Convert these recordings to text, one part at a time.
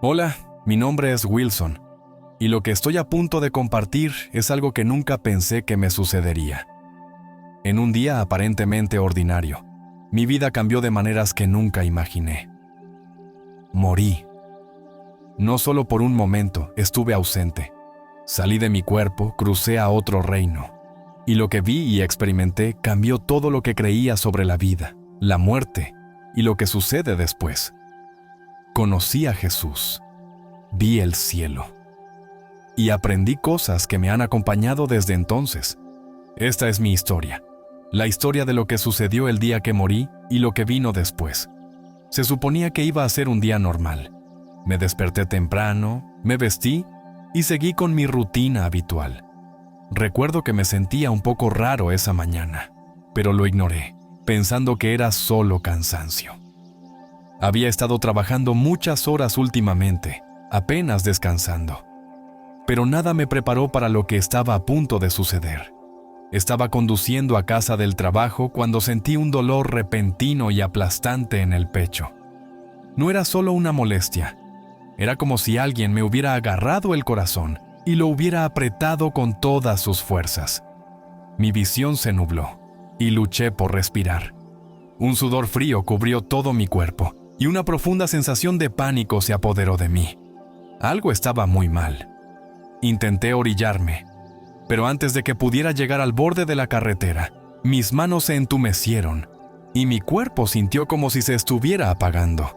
Hola, mi nombre es Wilson, y lo que estoy a punto de compartir es algo que nunca pensé que me sucedería. En un día aparentemente ordinario, mi vida cambió de maneras que nunca imaginé. Morí. No solo por un momento estuve ausente. Salí de mi cuerpo, crucé a otro reino, y lo que vi y experimenté cambió todo lo que creía sobre la vida, la muerte y lo que sucede después. Conocí a Jesús, vi el cielo, y aprendí cosas que me han acompañado desde entonces. Esta es mi historia, la historia de lo que sucedió el día que morí y lo que vino después. Se suponía que iba a ser un día normal. Me desperté temprano, me vestí y seguí con mi rutina habitual. Recuerdo que me sentía un poco raro esa mañana, pero lo ignoré, pensando que era solo cansancio. Había estado trabajando muchas horas últimamente, apenas descansando. Pero nada me preparó para lo que estaba a punto de suceder. Estaba conduciendo a casa del trabajo cuando sentí un dolor repentino y aplastante en el pecho. No era solo una molestia. Era como si alguien me hubiera agarrado el corazón y lo hubiera apretado con todas sus fuerzas. Mi visión se nubló y luché por respirar. Un sudor frío cubrió todo mi cuerpo y una profunda sensación de pánico se apoderó de mí. Algo estaba muy mal. Intenté orillarme, pero antes de que pudiera llegar al borde de la carretera, mis manos se entumecieron y mi cuerpo sintió como si se estuviera apagando.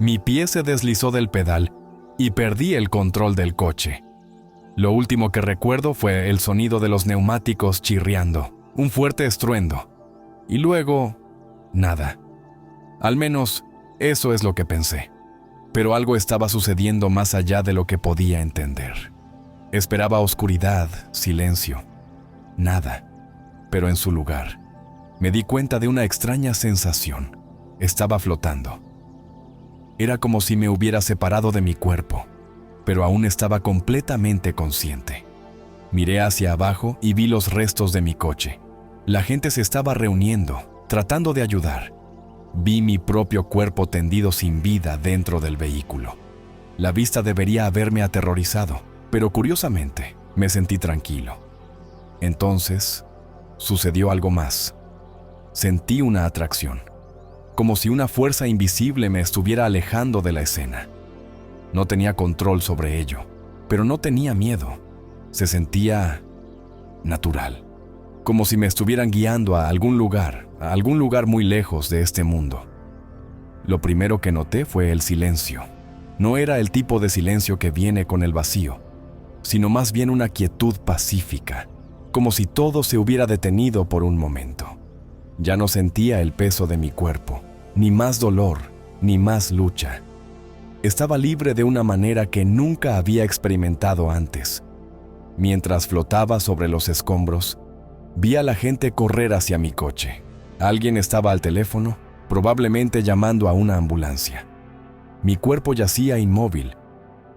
Mi pie se deslizó del pedal y perdí el control del coche. Lo último que recuerdo fue el sonido de los neumáticos chirriando, un fuerte estruendo, y luego, nada. Al menos, eso es lo que pensé. Pero algo estaba sucediendo más allá de lo que podía entender. Esperaba oscuridad, silencio, nada. Pero en su lugar, me di cuenta de una extraña sensación. Estaba flotando. Era como si me hubiera separado de mi cuerpo, pero aún estaba completamente consciente. Miré hacia abajo y vi los restos de mi coche. La gente se estaba reuniendo, tratando de ayudar. Vi mi propio cuerpo tendido sin vida dentro del vehículo. La vista debería haberme aterrorizado, pero curiosamente me sentí tranquilo. Entonces, sucedió algo más. Sentí una atracción, como si una fuerza invisible me estuviera alejando de la escena. No tenía control sobre ello, pero no tenía miedo. Se sentía natural, como si me estuvieran guiando a algún lugar muy lejos de este mundo. Lo primero que noté fue el silencio. No era el tipo de silencio que viene con el vacío, sino más bien una quietud pacífica, como si todo se hubiera detenido por un momento. Ya no sentía el peso de mi cuerpo, ni más dolor, ni más lucha. Estaba libre de una manera que nunca había experimentado antes. Mientras flotaba sobre los escombros, vi a la gente correr hacia mi coche. Alguien estaba al teléfono, probablemente llamando a una ambulancia. Mi cuerpo yacía inmóvil,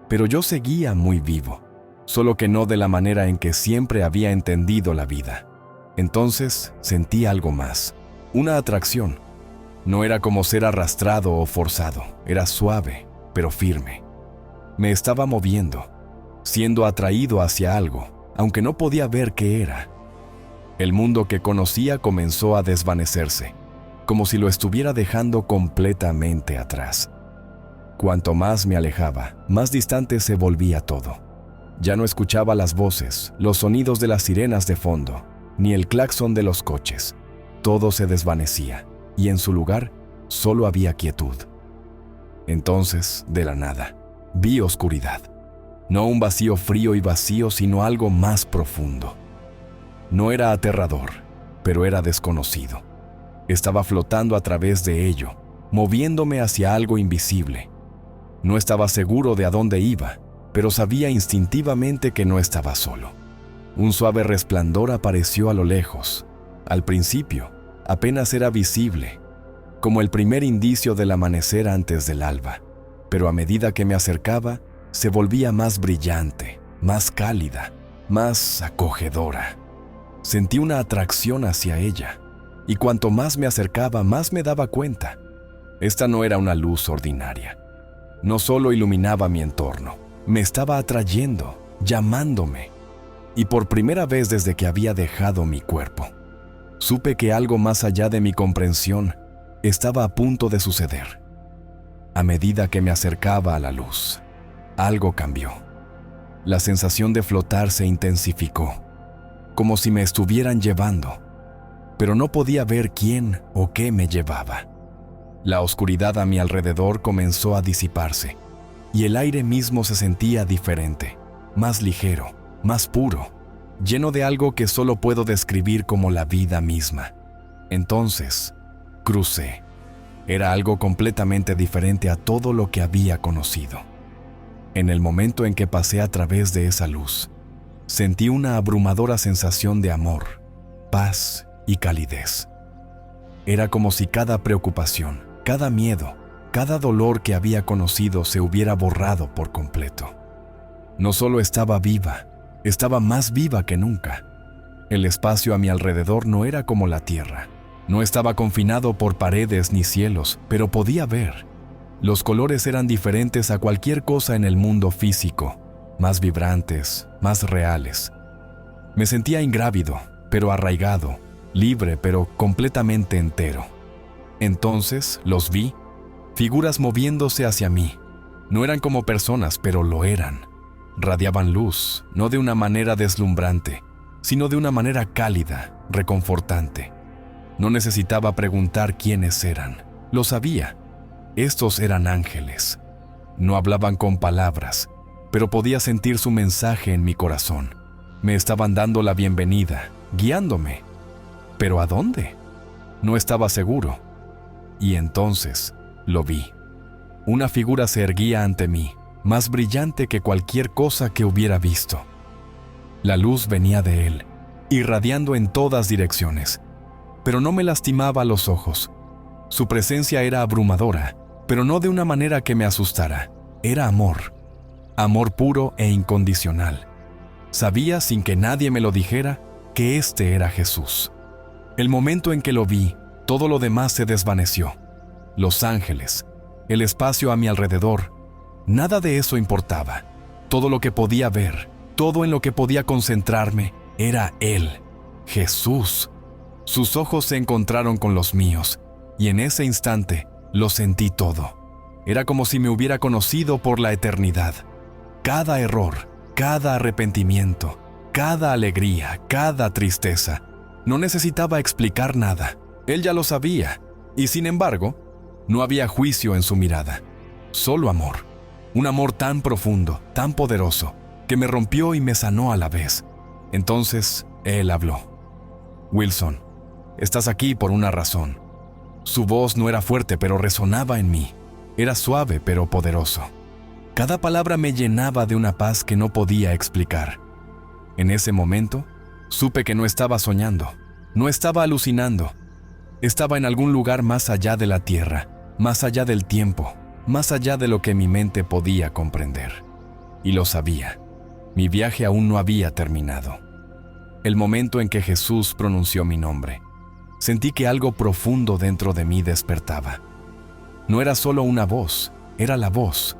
pero yo seguía muy vivo, solo que no de la manera en que siempre había entendido la vida. Entonces sentí algo más, una atracción. No era como ser arrastrado o forzado, era suave, pero firme. Me estaba moviendo, siendo atraído hacia algo, aunque no podía ver qué era. El mundo que conocía comenzó a desvanecerse, como si lo estuviera dejando completamente atrás. Cuanto más me alejaba, más distante se volvía todo. Ya no escuchaba las voces, los sonidos de las sirenas de fondo, ni el claxon de los coches. Todo se desvanecía, y en su lugar solo había quietud. Entonces, de la nada, vi oscuridad. No un vacío frío y vacío, sino algo más profundo. No era aterrador, pero era desconocido. Estaba flotando a través de ello, moviéndome hacia algo invisible. No estaba seguro de a dónde iba, pero sabía instintivamente que no estaba solo. Un suave resplandor apareció a lo lejos. Al principio, apenas era visible, como el primer indicio del amanecer antes del alba, pero a medida que me acercaba, se volvía más brillante, más cálida, más acogedora. Sentí una atracción hacia ella, y cuanto más me acercaba, más me daba cuenta. Esta no era una luz ordinaria. no solo iluminaba mi entorno, me estaba atrayendo, llamándome. Y por primera vez desde que había dejado mi cuerpo, supe que algo más allá de mi comprensión estaba a punto de suceder. A medida que me acercaba a la luz, algo cambió. La sensación de flotar se intensificó, como si me estuvieran llevando, pero no podía ver quién o qué me llevaba. La oscuridad a mi alrededor comenzó a disiparse, y el aire mismo se sentía diferente, más ligero, más puro, lleno de algo que solo puedo describir como la vida misma. Entonces, crucé. Era algo completamente diferente a todo lo que había conocido. En el momento en que pasé a través de esa luz, sentí una abrumadora sensación de amor, paz y calidez. Era como si cada preocupación, cada miedo, cada dolor que había conocido se hubiera borrado por completo. No solo estaba viva, estaba más viva que nunca. El espacio a mi alrededor no era como la tierra. No estaba confinado por paredes ni cielos, pero podía ver. Los colores eran diferentes a cualquier cosa en el mundo físico, más vibrantes, más reales. Me sentía ingrávido, pero arraigado, libre, pero completamente entero. Entonces los vi, figuras moviéndose hacia mí. No eran como personas, pero lo eran. Radiaban luz, no de una manera deslumbrante, sino de una manera cálida, reconfortante. No necesitaba preguntar quiénes eran. Lo sabía. Estos eran ángeles. No hablaban con palabras, pero podía sentir su mensaje en mi corazón. Me estaban dando la bienvenida, guiándome. ¿Pero a dónde? No estaba seguro. Y entonces lo vi. Una figura se erguía ante mí, más brillante que cualquier cosa que hubiera visto. La luz venía de él, irradiando en todas direcciones, pero no me lastimaba los ojos. Su presencia era abrumadora, pero no de una manera que me asustara. Era amor, amor puro e incondicional. Sabía, sin que nadie me lo dijera, que este era Jesús. El momento en que lo vi, todo lo demás se desvaneció. Los ángeles, el espacio a mi alrededor, nada de eso importaba. Todo lo que podía ver, todo en lo que podía concentrarme, era Él, Jesús. Sus ojos se encontraron con los míos, y en ese instante lo sentí todo. Era como si me hubiera conocido por la eternidad. Cada error, cada arrepentimiento, cada alegría, cada tristeza. No necesitaba explicar nada. Él ya lo sabía, y sin embargo, no había juicio en su mirada. Solo amor. Un amor tan profundo, tan poderoso, que me rompió y me sanó a la vez. Entonces, él habló. Wilson, estás aquí por una razón. Su voz no era fuerte, pero resonaba en mí. Era suave, pero poderoso. Cada palabra me llenaba de una paz que no podía explicar. En ese momento, supe que no estaba soñando, no estaba alucinando. Estaba en algún lugar más allá de la tierra, más allá del tiempo, más allá de lo que mi mente podía comprender. Y lo sabía. Mi viaje aún no había terminado. El momento en que Jesús pronunció mi nombre, sentí que algo profundo dentro de mí despertaba. No era solo una voz, era la voz.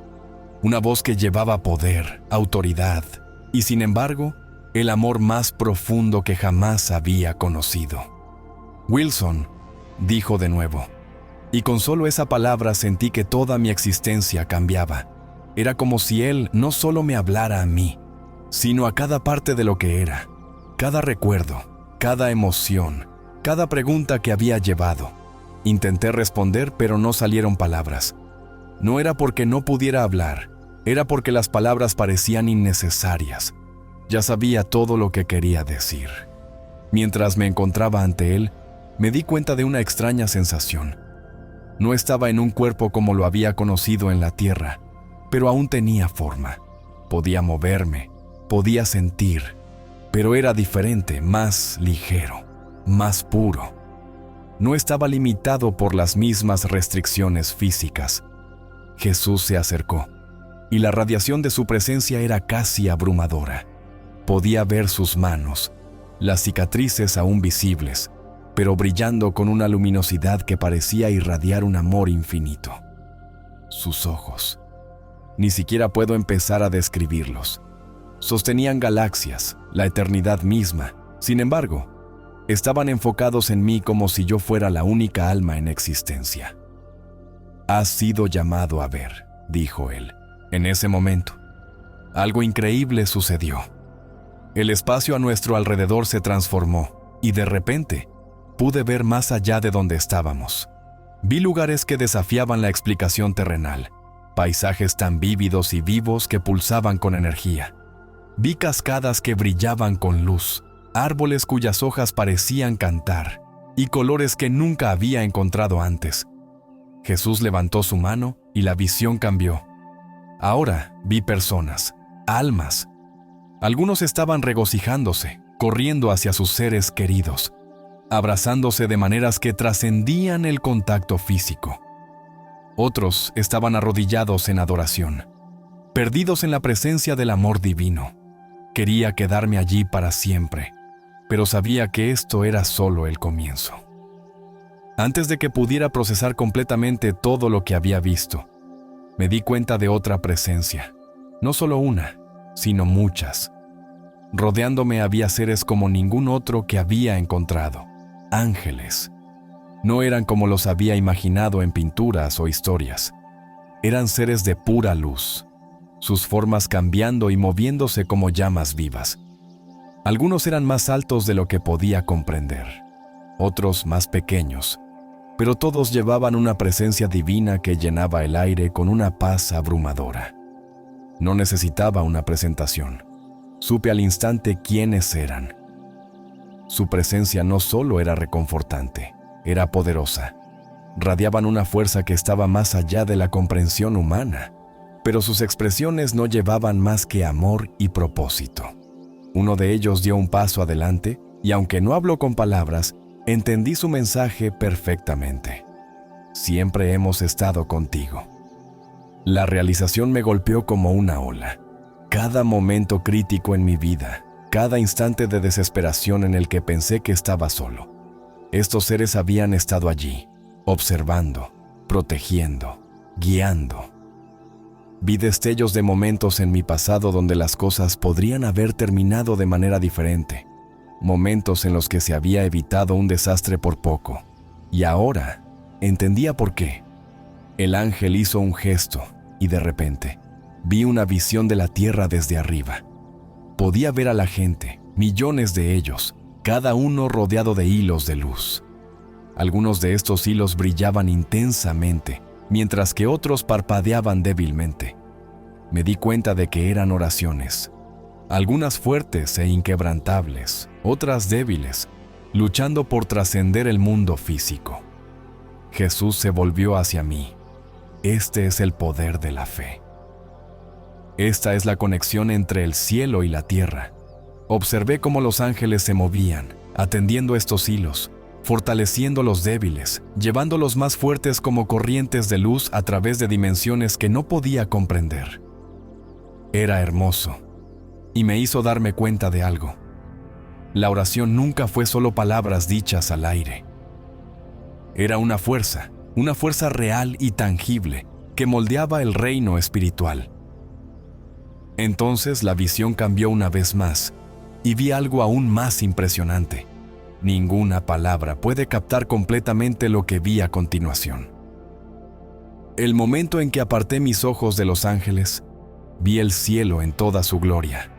Una voz que llevaba poder, autoridad, y sin embargo, el amor más profundo que jamás había conocido. Wilson, dijo de nuevo, y con solo esa palabra sentí que toda mi existencia cambiaba. Era como si él no solo me hablara a mí, sino a cada parte de lo que era, cada recuerdo, cada emoción, cada pregunta que había llevado. Intenté responder, pero no salieron palabras. No era porque no pudiera hablar, era porque las palabras parecían innecesarias. Ya sabía todo lo que quería decir. Mientras me encontraba ante él, me di cuenta de una extraña sensación. No estaba en un cuerpo como lo había conocido en la tierra, pero aún tenía forma. Podía moverme, podía sentir, pero era diferente, más ligero, más puro. No estaba limitado por las mismas restricciones físicas. Jesús se acercó, y la radiación de su presencia era casi abrumadora. Podía ver sus manos, las cicatrices aún visibles, pero brillando con una luminosidad que parecía irradiar un amor infinito. Sus ojos, Ni siquiera puedo empezar a describirlos. Sostenían galaxias, la eternidad misma. Sin embargo, estaban enfocados en mí como si yo fuera la única alma en existencia. «Has sido llamado a ver», dijo él. En ese momento, algo increíble sucedió. El espacio a nuestro alrededor se transformó y de repente pude ver más allá de donde estábamos. Vi lugares que desafiaban la explicación terrenal, paisajes tan vívidos y vivos que pulsaban con energía. Vi cascadas que brillaban con luz, árboles cuyas hojas parecían cantar y colores que nunca había encontrado antes. Jesús levantó su mano y la visión cambió. Ahora vi personas, almas. Algunos estaban regocijándose, corriendo hacia sus seres queridos, abrazándose de maneras que trascendían el contacto físico. Otros estaban arrodillados en adoración, perdidos en la presencia del amor divino. Quería quedarme allí para siempre, pero sabía que esto era solo el comienzo. Antes de que pudiera procesar completamente todo lo que había visto, me di cuenta de otra presencia, no solo una, sino muchas. Rodeándome había seres como ningún otro que había encontrado, ángeles. No eran como los había imaginado en pinturas o historias. Eran seres de pura luz, sus formas cambiando y moviéndose como llamas vivas. Algunos eran más altos de lo que podía comprender, otros más pequeños, pero todos llevaban una presencia divina que llenaba el aire con una paz abrumadora. No necesitaba una presentación. Supe al instante quiénes eran. Su presencia no solo era reconfortante, era poderosa. Radiaban una fuerza que estaba más allá de la comprensión humana, pero sus expresiones no llevaban más que amor y propósito. Uno de ellos dio un paso adelante y aunque no habló con palabras, entendí su mensaje perfectamente. Siempre hemos estado contigo. La realización me golpeó como una ola. Cada momento crítico en mi vida, cada instante de desesperación en el que pensé que estaba solo, estos seres habían estado allí, observando, protegiendo, guiando. Vi destellos de momentos en mi pasado donde las cosas podrían haber terminado de manera diferente, momentos en los que se había evitado un desastre por poco, y ahora entendía por qué. El ángel hizo un gesto y de repente vi una visión de la tierra desde arriba. Podía ver a la gente, millones de ellos, cada uno rodeado de hilos de luz. Algunos de estos hilos brillaban intensamente, mientras que otros parpadeaban débilmente. Me di cuenta de que eran oraciones, algunas fuertes e inquebrantables, otras débiles, luchando por trascender el mundo físico. Jesús se volvió hacia mí. Este es el poder de la fe. Esta es la conexión entre el cielo y la tierra. Observé cómo los ángeles se movían, atendiendo estos hilos, fortaleciendo los débiles, llevando los más fuertes como corrientes de luz a través de dimensiones que no podía comprender. Era hermoso, y me hizo darme cuenta de algo. La oración nunca fue solo palabras dichas al aire. Era una fuerza real y tangible que moldeaba el reino espiritual. Entonces la visión cambió una vez más y vi algo aún más impresionante. Ninguna palabra puede captar completamente lo que vi a continuación. El momento en que aparté mis ojos de los ángeles, vi el cielo en toda su gloria.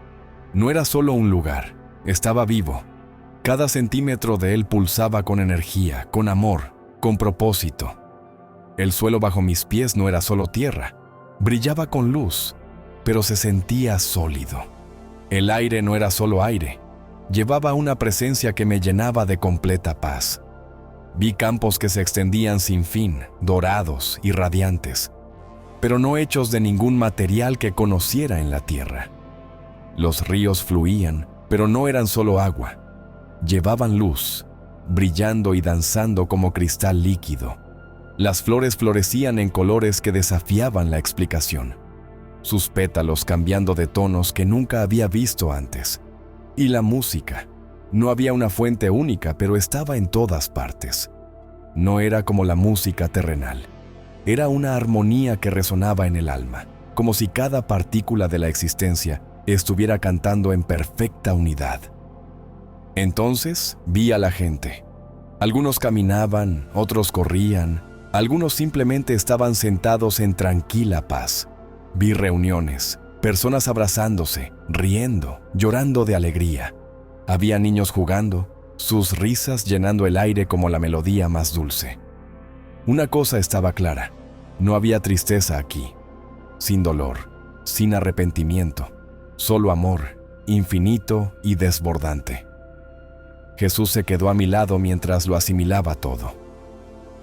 No era solo un lugar, estaba vivo. Cada centímetro de él pulsaba con energía, con amor, con propósito. El suelo bajo mis pies no era solo tierra, brillaba con luz, pero se sentía sólido. El aire no era solo aire, llevaba una presencia que me llenaba de completa paz. Vi campos que se extendían sin fin, dorados y radiantes, pero no hechos de ningún material que conociera en la tierra. Los ríos fluían, pero no eran solo agua. Llevaban luz, brillando y danzando como cristal líquido. Las flores florecían en colores que desafiaban la explicación, sus pétalos cambiando de tonos que nunca había visto antes. Y la música. No había una fuente única, pero estaba en todas partes. No era como la música terrenal. Era una armonía que resonaba en el alma, como si cada partícula de la existencia estuviera cantando en perfecta unidad. Entonces vi a la gente. Algunos caminaban, otros corrían, algunos simplemente estaban sentados en tranquila paz. Vi reuniones, personas abrazándose, riendo, llorando de alegría. Había niños jugando, sus risas llenando el aire como la melodía más dulce. Una cosa estaba clara, no había tristeza aquí, sin dolor, sin arrepentimiento, solo amor, infinito y desbordante. Jesús se quedó a mi lado mientras lo asimilaba todo.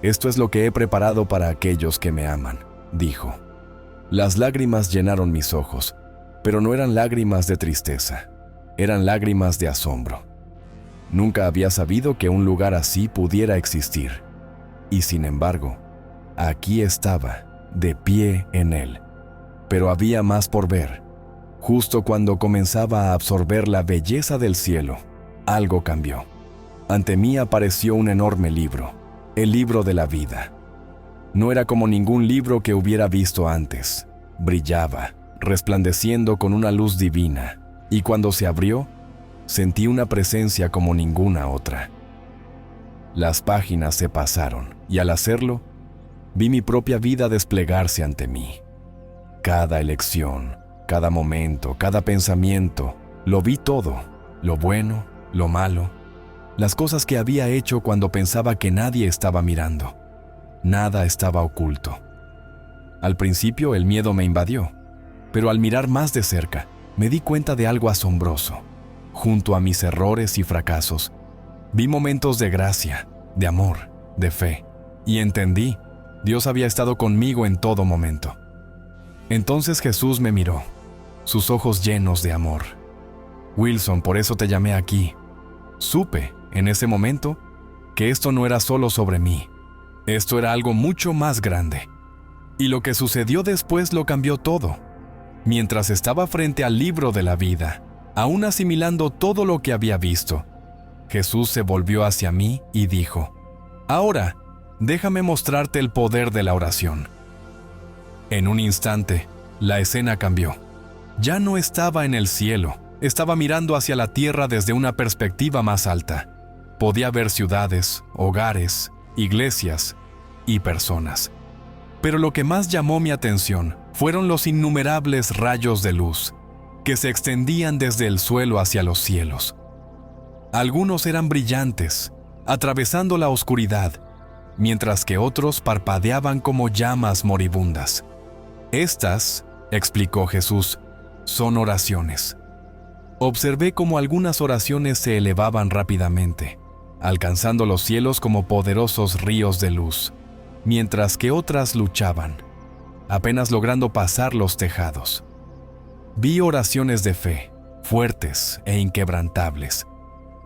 «Esto es lo que he preparado para aquellos que me aman», dijo. Las lágrimas llenaron mis ojos, pero no eran lágrimas de tristeza, eran lágrimas de asombro. Nunca había sabido que un lugar así pudiera existir. Y sin embargo, aquí estaba, de pie en él. Pero había más por ver. Justo cuando comenzaba a absorber la belleza del cielo, algo cambió. Ante mí apareció un enorme libro, el libro de la vida. No era como ningún libro que hubiera visto antes. Brillaba, resplandeciendo con una luz divina, y cuando se abrió, sentí una presencia como ninguna otra. Las páginas se pasaron, y al hacerlo, vi mi propia vida desplegarse ante mí. Cada elección, cada momento, cada pensamiento, lo vi todo, lo bueno, lo malo, las cosas que había hecho cuando pensaba que nadie estaba mirando. Nada estaba oculto. Al principio el miedo me invadió, pero al mirar más de cerca, me di cuenta de algo asombroso. Junto a mis errores y fracasos, vi momentos de gracia, de amor, de fe, y entendí, Dios había estado conmigo en todo momento. Entonces Jesús me miró, sus ojos llenos de amor. «Wilson, por eso te llamé aquí». Supe, en ese momento, que esto no era solo sobre mí. Esto era algo mucho más grande. Y lo que sucedió después lo cambió todo. Mientras estaba frente al libro de la vida, aún asimilando todo lo que había visto, Jesús se volvió hacia mí y dijo: «Ahora, déjame mostrarte el poder de la oración». En un instante, la escena cambió. Ya no estaba en el cielo, estaba mirando hacia la tierra desde una perspectiva más alta. Podía ver ciudades, hogares, iglesias y personas. Pero lo que más llamó mi atención fueron los innumerables rayos de luz que se extendían desde el suelo hacia los cielos. Algunos eran brillantes, atravesando la oscuridad, mientras que otros parpadeaban como llamas moribundas. «Estas», explicó Jesús, «son oraciones». Observé cómo algunas oraciones se elevaban rápidamente, alcanzando los cielos como poderosos ríos de luz, mientras que otras luchaban, apenas logrando pasar los tejados. Vi oraciones de fe, fuertes e inquebrantables,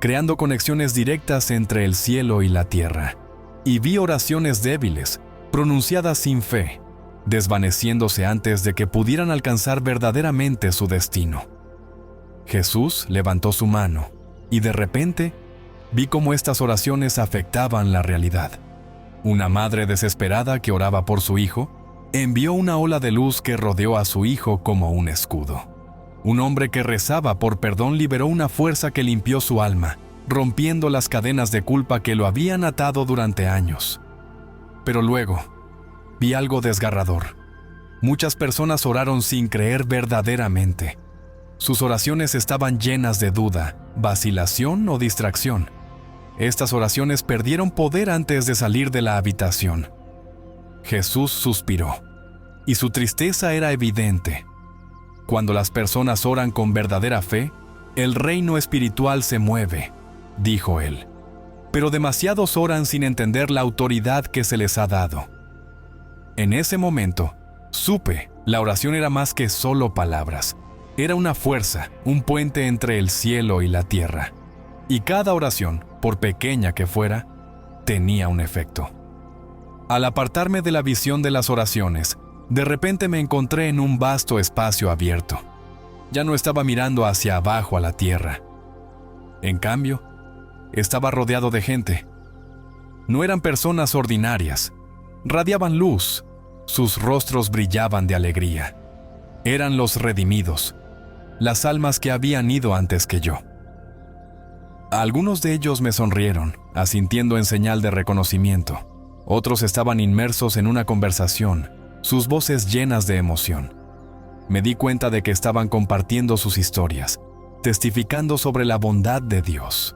creando conexiones directas entre el cielo y la tierra. Y vi oraciones débiles, pronunciadas sin fe, desvaneciéndose antes de que pudieran alcanzar verdaderamente su destino. Jesús levantó su mano, y de repente, vi cómo estas oraciones afectaban la realidad. Una madre desesperada que oraba por su hijo, envió una ola de luz que rodeó a su hijo como un escudo. Un hombre que rezaba por perdón liberó una fuerza que limpió su alma, rompiendo las cadenas de culpa que lo habían atado durante años. Pero luego, vi algo desgarrador. Muchas personas oraron sin creer verdaderamente. Sus oraciones estaban llenas de duda, vacilación o distracción. Estas oraciones perdieron poder antes de salir de la habitación. Jesús suspiró, y su tristeza era evidente. Cuando las personas oran con verdadera fe, el reino espiritual se mueve, dijo él. Pero demasiados oran sin entender la autoridad que se les ha dado. En ese momento, supe, la oración era más que solo palabras. Era una fuerza, un puente entre el cielo y la tierra. Y cada oración, por pequeña que fuera, tenía un efecto. Al apartarme de la visión de las oraciones, de repente me encontré en un vasto espacio abierto. Ya no estaba mirando hacia abajo a la tierra. En cambio, estaba rodeado de gente. No eran personas ordinarias. Radiaban luz. Sus rostros brillaban de alegría. Eran los redimidos, las almas que habían ido antes que yo. Algunos de ellos me sonrieron, asintiendo en señal de reconocimiento. Otros estaban inmersos en una conversación, sus voces llenas de emoción. Me di cuenta de que estaban compartiendo sus historias, testificando sobre la bondad de Dios.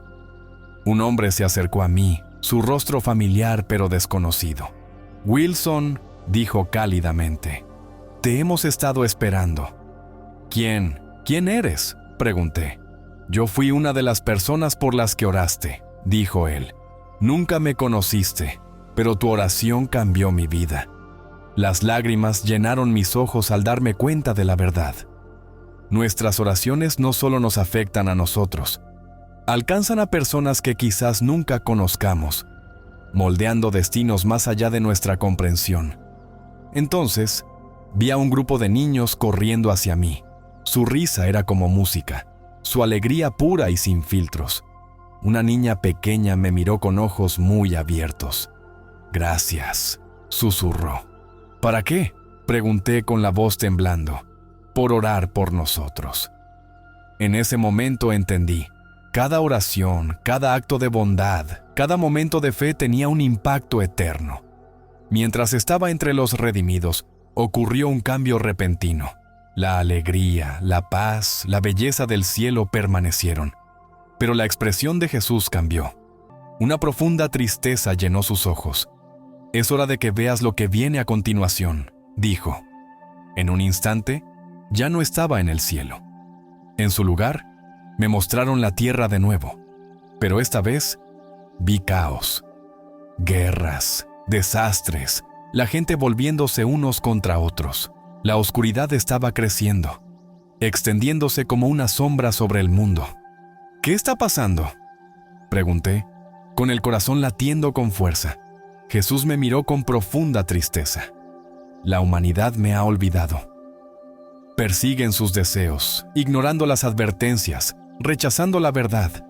Un hombre se acercó a mí, su rostro familiar pero desconocido. «Wilson», dijo cálidamente, «te hemos estado esperando». ¿Quién eres?», pregunté. «Yo fui una de las personas por las que oraste», dijo él. «Nunca me conociste, pero tu oración cambió mi vida». Las lágrimas llenaron mis ojos al darme cuenta de la verdad. Nuestras oraciones no solo nos afectan a nosotros, alcanzan a personas que quizás nunca conozcamos, moldeando destinos más allá de nuestra comprensión. Entonces, vi a un grupo de niños corriendo hacia mí. Su risa era como música, su alegría pura y sin filtros. Una niña pequeña me miró con ojos muy abiertos. «Gracias», susurró. «¿Para qué?», pregunté con la voz temblando. «Por orar por nosotros». En ese momento entendí. Cada oración, cada acto de bondad, cada momento de fe tenía un impacto eterno. Mientras estaba entre los redimidos, ocurrió un cambio repentino. La alegría, la paz, la belleza del cielo permanecieron. Pero la expresión de Jesús cambió. Una profunda tristeza llenó sus ojos. «Es hora de que veas lo que viene a continuación», dijo. En un instante, ya no estaba en el cielo. En su lugar, me mostraron la tierra de nuevo. Pero esta vez, vi caos, guerras, desastres, la gente volviéndose unos contra otros. La oscuridad estaba creciendo, extendiéndose como una sombra sobre el mundo. «¿Qué está pasando?», pregunté, con el corazón latiendo con fuerza. Jesús me miró con profunda tristeza. «La humanidad me ha olvidado. Persiguen sus deseos, ignorando las advertencias, rechazando la verdad.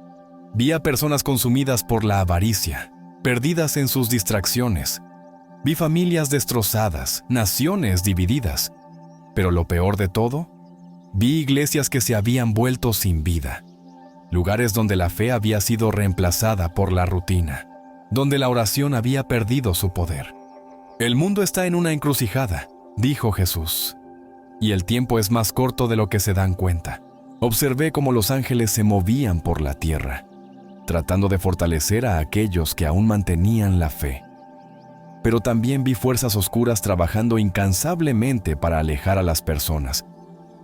Vi a personas consumidas por la avaricia, perdidas en sus distracciones. Vi familias destrozadas, naciones divididas. Pero lo peor de todo, vi iglesias que se habían vuelto sin vida. Lugares donde la fe había sido reemplazada por la rutina, donde la oración había perdido su poder. «El mundo está en una encrucijada», dijo Jesús, «y el tiempo es más corto de lo que se dan cuenta». Observé cómo los ángeles se movían por la tierra, tratando de fortalecer a aquellos que aún mantenían la fe. Pero también vi fuerzas oscuras trabajando incansablemente para alejar a las personas,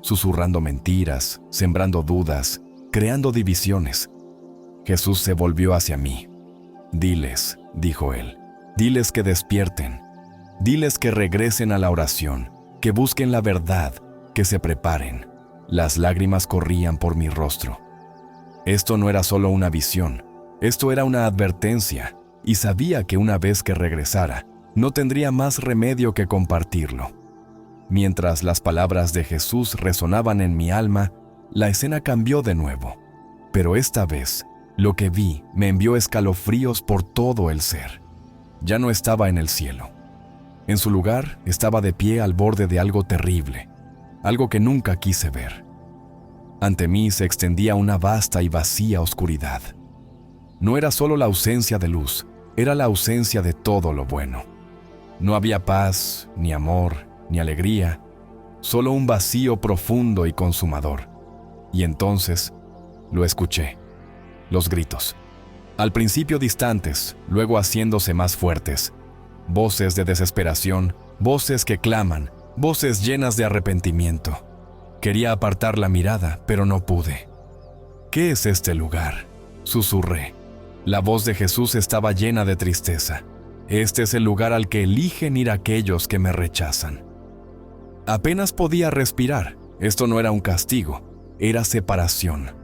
susurrando mentiras, sembrando dudas, creando divisiones. Jesús se volvió hacia mí. «Diles», dijo él, «diles que despierten, diles que regresen a la oración, que busquen la verdad, que se preparen». Las lágrimas corrían por mi rostro. Esto no era solo una visión, esto era una advertencia, y sabía que una vez que regresara, no tendría más remedio que compartirlo. Mientras las palabras de Jesús resonaban en mi alma, la escena cambió de nuevo. Pero esta vez, lo que vi me envió escalofríos por todo el ser. Ya no estaba en el cielo. En su lugar, estaba de pie al borde de algo terrible, algo que nunca quise ver. Ante mí se extendía una vasta y vacía oscuridad. No era solo la ausencia de luz, era la ausencia de todo lo bueno. No había paz, ni amor, ni alegría, solo un vacío profundo y consumador. Y entonces, lo escuché. Los gritos. Al principio distantes, luego haciéndose más fuertes. Voces de desesperación, voces que claman, voces llenas de arrepentimiento. Quería apartar la mirada, pero no pude. «¿Qué es este lugar?», susurré. La voz de Jesús estaba llena de tristeza. «Este es el lugar al que eligen ir aquellos que me rechazan». Apenas podía respirar. Esto no era un castigo, era separación.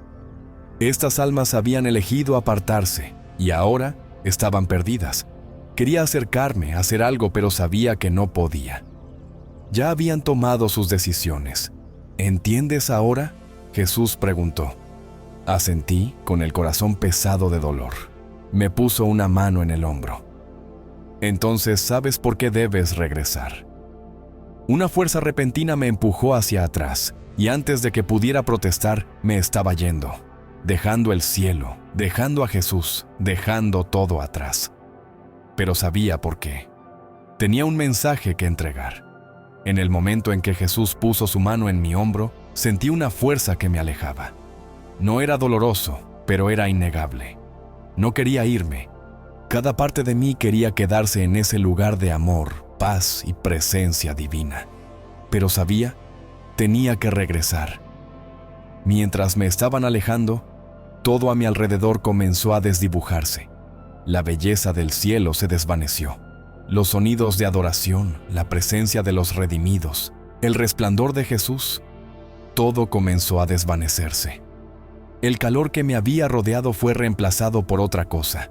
Estas almas habían elegido apartarse, y ahora estaban perdidas. Quería acercarme, hacer algo, pero sabía que no podía. Ya habían tomado sus decisiones. «¿Entiendes ahora?», Jesús preguntó. Asentí con el corazón pesado de dolor. Me puso una mano en el hombro. «Entonces sabes por qué debes regresar». Una fuerza repentina me empujó hacia atrás, y antes de que pudiera protestar, me estaba yendo, dejando el cielo, dejando a Jesús, dejando todo atrás. Pero sabía por qué. Tenía un mensaje que entregar. En el momento en que Jesús puso su mano en mi hombro, sentí una fuerza que me alejaba. No era doloroso, pero era innegable. No quería irme. Cada parte de mí quería quedarse en ese lugar de amor, paz y presencia divina. Pero sabía, tenía que regresar. Mientras me estaban alejando, todo a mi alrededor comenzó a desdibujarse. La belleza del cielo se desvaneció. Los sonidos de adoración, la presencia de los redimidos, el resplandor de Jesús, todo comenzó a desvanecerse. El calor que me había rodeado fue reemplazado por otra cosa,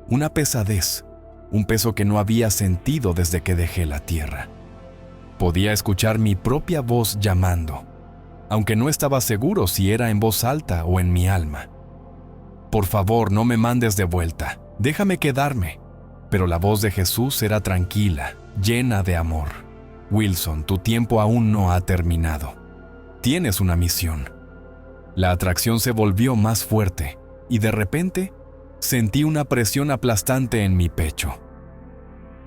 una pesadez, un peso que no había sentido desde que dejé la tierra. Podía escuchar mi propia voz llamando, aunque no estaba seguro si era en voz alta o en mi alma. Por favor, no me mandes de vuelta, déjame quedarme. Pero la voz de Jesús era tranquila, llena de amor. Wilson, tu tiempo aún no ha terminado. Tienes una misión. La atracción se volvió más fuerte y de repente sentí una presión aplastante en mi pecho.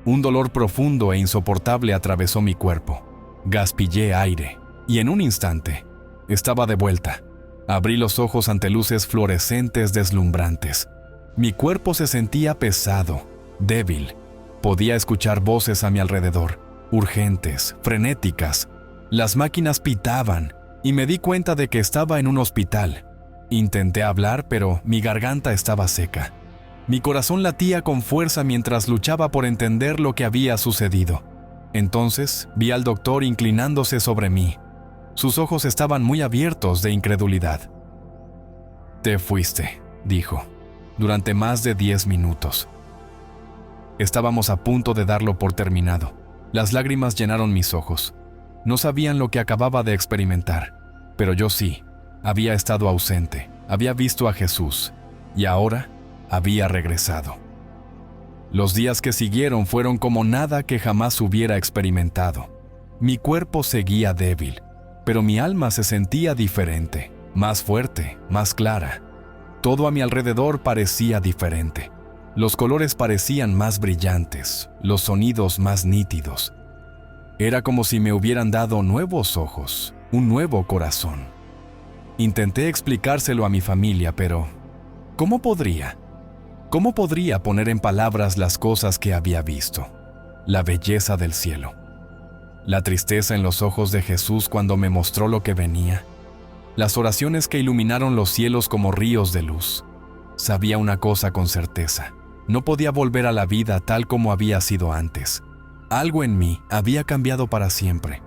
Un dolor profundo e insoportable atravesó mi cuerpo. Gaspillé aire y en un instante estaba de vuelta. Abrí los ojos ante luces fluorescentes deslumbrantes. Mi cuerpo se sentía pesado, débil. Podía escuchar voces a mi alrededor, urgentes, frenéticas. Las máquinas pitaban y me di cuenta de que estaba en un hospital. Intenté hablar, pero mi garganta estaba seca. Mi corazón latía con fuerza mientras luchaba por entender lo que había sucedido. Entonces vi al doctor inclinándose sobre mí. Sus ojos estaban muy abiertos de incredulidad. «Te fuiste», dijo, durante más de 10 minutos. Estábamos a punto de darlo por terminado. Las lágrimas llenaron mis ojos. No sabían lo que acababa de experimentar, pero yo sí. Había estado ausente, había visto a Jesús, y ahora había regresado. Los días que siguieron fueron como nada que jamás hubiera experimentado. Mi cuerpo seguía débil, pero mi alma se sentía diferente, más fuerte, más clara. Todo a mi alrededor parecía diferente. Los colores parecían más brillantes, los sonidos más nítidos. Era como si me hubieran dado nuevos ojos, un nuevo corazón. Intenté explicárselo a mi familia, pero ¿cómo podría? ¿Cómo podría poner en palabras las cosas que había visto? La belleza del cielo, la tristeza en los ojos de Jesús cuando me mostró lo que venía, las oraciones que iluminaron los cielos como ríos de luz. Sabía una cosa con certeza: no podía volver a la vida tal como había sido antes. Algo en mí había cambiado para siempre.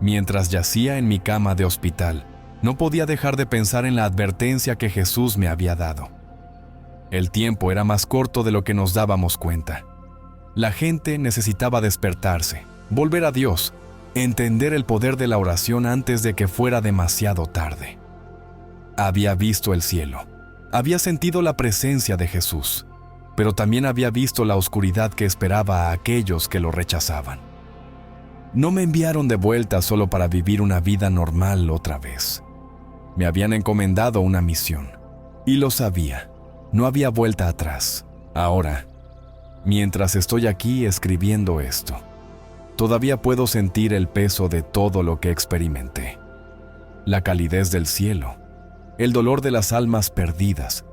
Mientras yacía en mi cama de hospital, no podía dejar de pensar en la advertencia que Jesús me había dado. El tiempo era más corto de lo que nos dábamos cuenta. La gente necesitaba despertarse, volver a Dios, entender el poder de la oración antes de que fuera demasiado tarde. Había visto el cielo, había sentido la presencia de Jesús, pero también había visto la oscuridad que esperaba a aquellos que lo rechazaban. No me enviaron de vuelta solo para vivir una vida normal otra vez. Me habían encomendado una misión, y lo sabía. No había vuelta atrás. Ahora, mientras estoy aquí escribiendo esto, todavía puedo sentir el peso de todo lo que experimenté. La calidez del cielo, el dolor de las almas perdidas,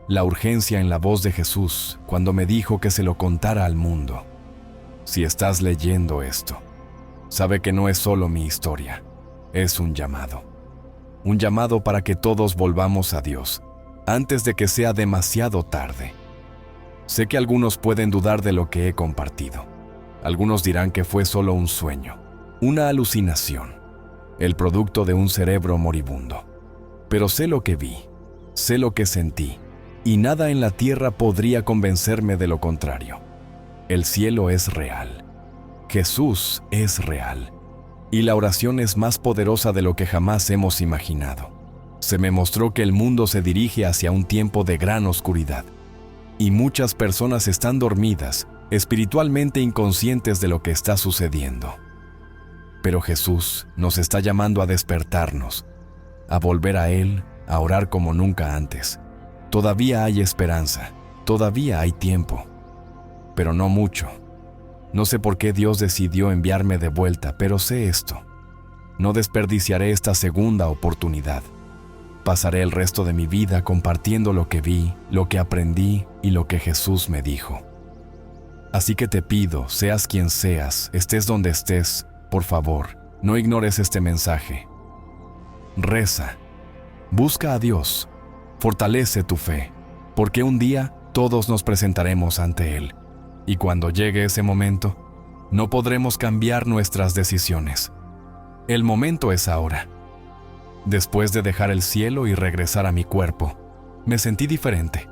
la urgencia en la voz de Jesús cuando me dijo que se lo contara al mundo. Si estás leyendo esto, sabe que no es solo mi historia, es un llamado. Un llamado para que todos volvamos a Dios, antes de que sea demasiado tarde. Sé que algunos pueden dudar de lo que he compartido. Algunos dirán que fue solo un sueño, una alucinación, el producto de un cerebro moribundo. Pero sé lo que vi, sé lo que sentí, y nada en la tierra podría convencerme de lo contrario. El cielo es real. Jesús es real. Y la oración es más poderosa de lo que jamás hemos imaginado. Se me mostró que el mundo se dirige hacia un tiempo de gran oscuridad, y muchas personas están dormidas, espiritualmente inconscientes de lo que está sucediendo. Pero Jesús nos está llamando a despertarnos, a volver a Él, a orar como nunca antes. Todavía hay esperanza, todavía hay tiempo, pero no mucho. No sé por qué Dios decidió enviarme de vuelta, pero sé esto: no desperdiciaré esta segunda oportunidad. Pasaré el resto de mi vida compartiendo lo que vi, lo que aprendí y lo que Jesús me dijo. Así que te pido, seas quien seas, estés donde estés, por favor, no ignores este mensaje. Reza, busca a Dios, fortalece tu fe, porque un día todos nos presentaremos ante Él, y cuando llegue ese momento, no podremos cambiar nuestras decisiones. El momento es ahora. Después de dejar el cielo y regresar a mi cuerpo, me sentí diferente,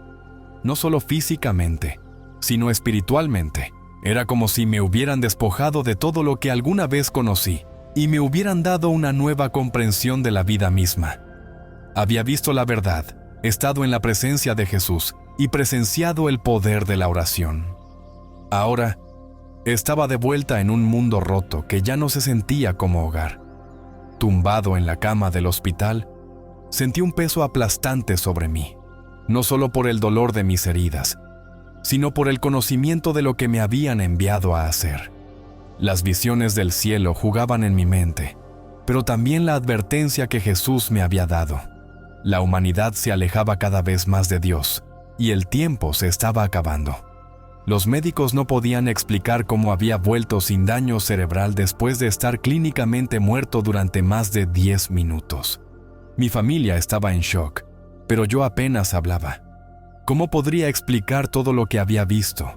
no solo físicamente, sino espiritualmente. Era como si me hubieran despojado de todo lo que alguna vez conocí y me hubieran dado una nueva comprensión de la vida misma. Había visto la verdad, estado en la presencia de Jesús y presenciado el poder de la oración. Ahora, estaba de vuelta en un mundo roto que ya no se sentía como hogar. Tumbado en la cama del hospital, sentí un peso aplastante sobre mí, no solo por el dolor de mis heridas, sino por el conocimiento de lo que me habían enviado a hacer. Las visiones del cielo jugaban en mi mente, pero también la advertencia que Jesús me había dado. La humanidad se alejaba cada vez más de Dios, y el tiempo se estaba acabando. Los médicos no podían explicar cómo había vuelto sin daño cerebral después de estar clínicamente muerto durante más de 10 minutos. Mi familia estaba en shock, pero yo apenas hablaba. ¿Cómo podría explicar todo lo que había visto?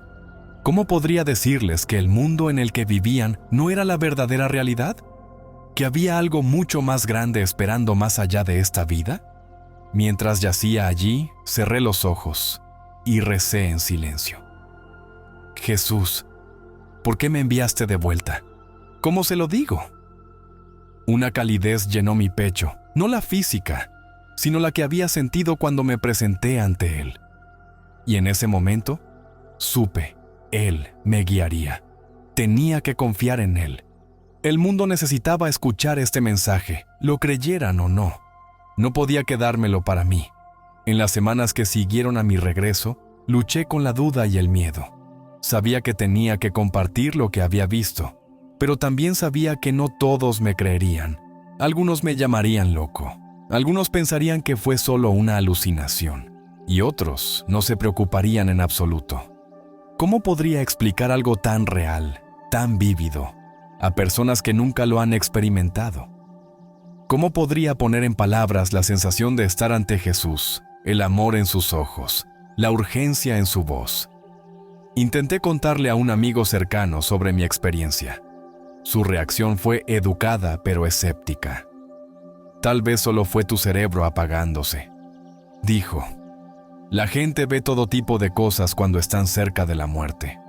¿Cómo podría decirles que el mundo en el que vivían no era la verdadera realidad? ¿Que había algo mucho más grande esperando más allá de esta vida? Mientras yacía allí, cerré los ojos y recé en silencio. Jesús, ¿por qué me enviaste de vuelta? ¿Cómo se lo digo? Una calidez llenó mi pecho, no la física, sino la que había sentido cuando me presenté ante Él. Y en ese momento, supe, Él me guiaría. Tenía que confiar en Él. El mundo necesitaba escuchar este mensaje, lo creyeran o no. No podía quedármelo para mí. En las semanas que siguieron a mi regreso, luché con la duda y el miedo. Sabía que tenía que compartir lo que había visto, pero también sabía que no todos me creerían. Algunos me llamarían loco. Algunos pensarían que fue solo una alucinación. Y otros no se preocuparían en absoluto. ¿Cómo podría explicar algo tan real, tan vívido, a personas que nunca lo han experimentado? ¿Cómo podría poner en palabras la sensación de estar ante Jesús, el amor en sus ojos, la urgencia en su voz? Intenté contarle a un amigo cercano sobre mi experiencia. Su reacción fue educada pero escéptica. Tal vez solo fue tu cerebro apagándose, dijo. La gente ve todo tipo de cosas cuando están cerca de la muerte.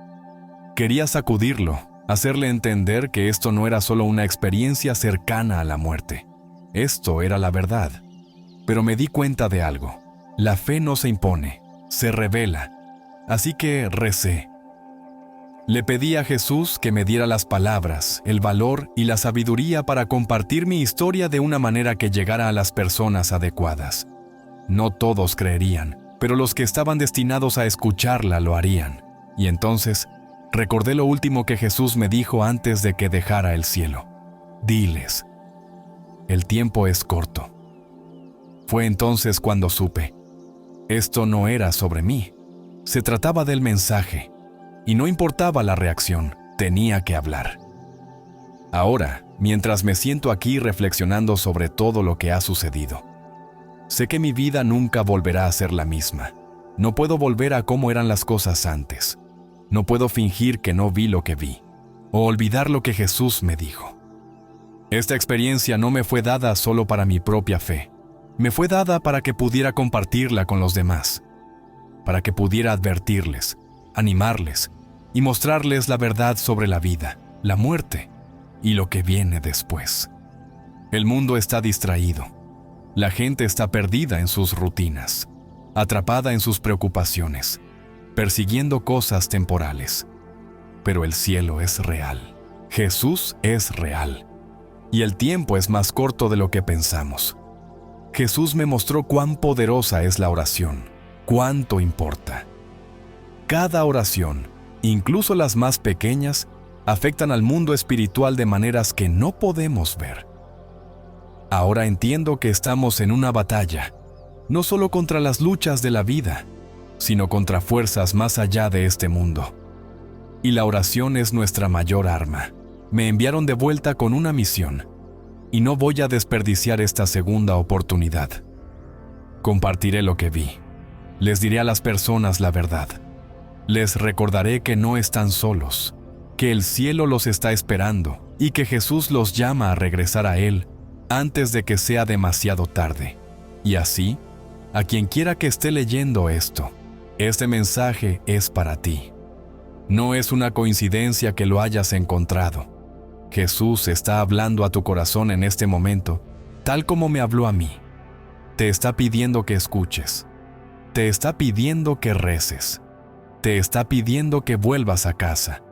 Quería sacudirlo, hacerle entender que esto no era solo una experiencia cercana a la muerte. Esto era la verdad. Pero me di cuenta de algo. La fe no se impone, se revela. Así que recé. Le pedí a Jesús que me diera las palabras, el valor y la sabiduría para compartir mi historia de una manera que llegara a las personas adecuadas. No todos creerían, pero los que estaban destinados a escucharla lo harían. Y entonces, recordé lo último que Jesús me dijo antes de que dejara el cielo. Diles, el tiempo es corto. Fue entonces cuando supe. Esto no era sobre mí. Se trataba del mensaje. Y no importaba la reacción, tenía que hablar. Ahora, mientras me siento aquí reflexionando sobre todo lo que ha sucedido, sé que mi vida nunca volverá a ser la misma. No puedo volver a cómo eran las cosas antes. No puedo fingir que no vi lo que vi, o olvidar lo que Jesús me dijo. Esta experiencia no me fue dada solo para mi propia fe. Me fue dada para que pudiera compartirla con los demás, para que pudiera advertirles, animarles y mostrarles la verdad sobre la vida, la muerte y lo que viene después. El mundo está distraído. La gente está perdida en sus rutinas, atrapada en sus preocupaciones, persiguiendo cosas temporales. Pero el cielo es real. Jesús es real. y el tiempo es más corto de lo que pensamos. Jesús me mostró cuán poderosa es la oración, cuánto importa. Cada oración, incluso las más pequeñas, afectan al mundo espiritual de maneras que no podemos ver. Ahora entiendo que estamos en una batalla, no solo contra las luchas de la vida, sino contra fuerzas más allá de este mundo. Y la oración es nuestra mayor arma. Me enviaron de vuelta con una misión, y no voy a desperdiciar esta segunda oportunidad. Compartiré lo que vi. Les diré a las personas la verdad. Les recordaré que no están solos, que el cielo los está esperando y que Jesús los llama a regresar a Él antes de que sea demasiado tarde. Y así, a quien quiera que esté leyendo esto, este mensaje es para ti. No es una coincidencia que lo hayas encontrado. Jesús está hablando a tu corazón en este momento, tal como me habló a mí. Te está pidiendo que escuches. Te está pidiendo que reces. Te está pidiendo que vuelvas a casa.